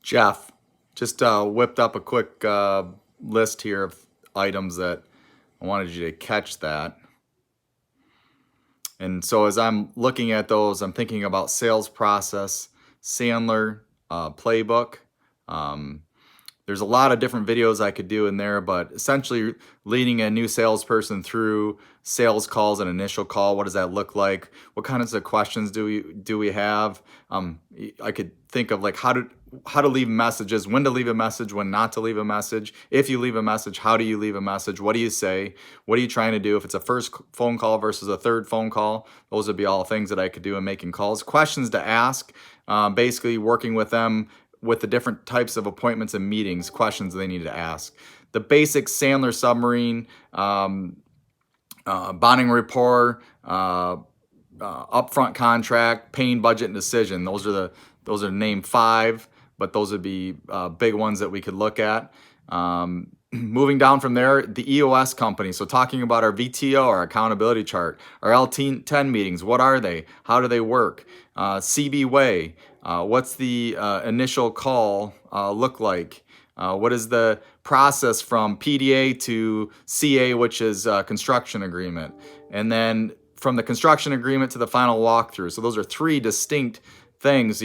Jeff, just whipped up a quick list here of items that I wanted you to catch that. And so as I'm looking at those, I'm thinking about sales process, Sandler playbook. Um, there's a lot of different videos I could do in there, but essentially leading a new salesperson through sales calls, an initial call. What does that look like? What kinds of questions do we have? I could think of like how to leave messages, when to leave a message, when not to leave a message. If you leave a message, how do you leave a message? What do you say? What are you trying to do? If it's a first phone call versus a third phone call, those would be all things that I could do in making calls. Questions to ask, basically working with them with the different types of appointments and meetings, questions they need to ask. The basic Sandler submarine, bonding rapport, upfront contract, paying budget and decision. Those are named 5, but those would be big ones that we could look at. Moving down from there, the EOS company. So talking about our VTO, our accountability chart, our L10 meetings. What are they? How do they work? CB Way. What's the initial call look like? What is the process from PDA to CA, which is construction agreement? And then from the construction agreement to the final walkthrough. So those are 3 distinct things.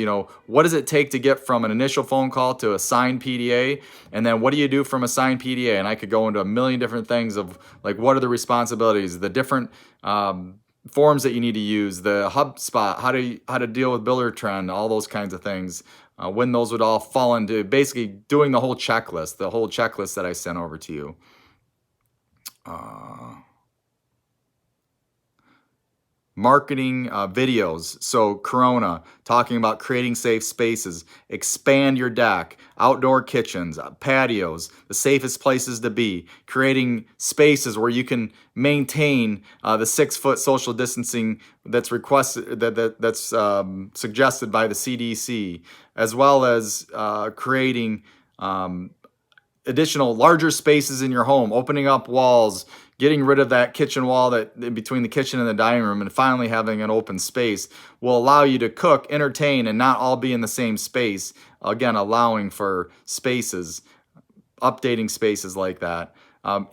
What does it take to get from an initial phone call to a signed PDA? And then what do you do from a signed PDA? And I could go into a million different things of like, what are the responsibilities, the different forms that you need to use, the HubSpot, how to deal with Buildertrend, all those kinds of things. When those would all fall into basically doing the whole checklist that I sent over to you. Marketing videos. So Corona, talking about creating safe spaces, expand your deck, outdoor kitchens, patios, the safest places to be, creating spaces where you can maintain the 6-foot social distancing that's requested, that's suggested by the CDC, as well as creating additional larger spaces in your home, opening up walls, getting rid of that kitchen wall that between the kitchen and the dining room, and finally having an open space will allow you to cook, entertain, and not all be in the same space. Again, allowing for spaces, updating spaces like that.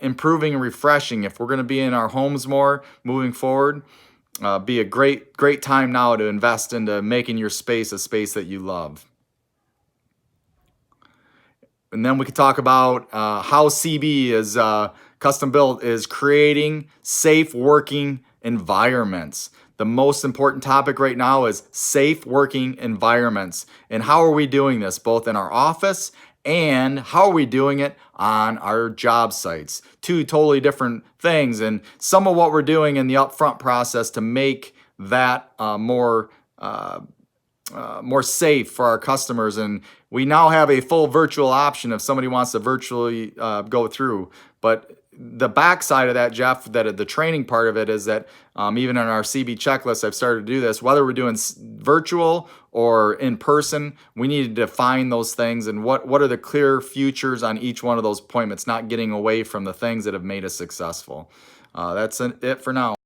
Improving and refreshing. If we're going to be in our homes more moving forward, be a great time now to invest into making your space a space that you love. And then we could talk about how CB is custom built is creating safe working environments. The most important topic right now is safe working environments. And how are we doing this both in our office and how are we doing it on our job sites? 2 totally different things. And some of what we're doing in the upfront process to make that more safe for our customers. And we now have a full virtual option if somebody wants to virtually go through. But the backside of that, Jeff, that the training part of it is that even in our CB checklist, I've started to do this, whether we're doing virtual or in person, we need to define those things and what are the clear futures on each one of those appointments, not getting away from the things that have made us successful. That's it for now.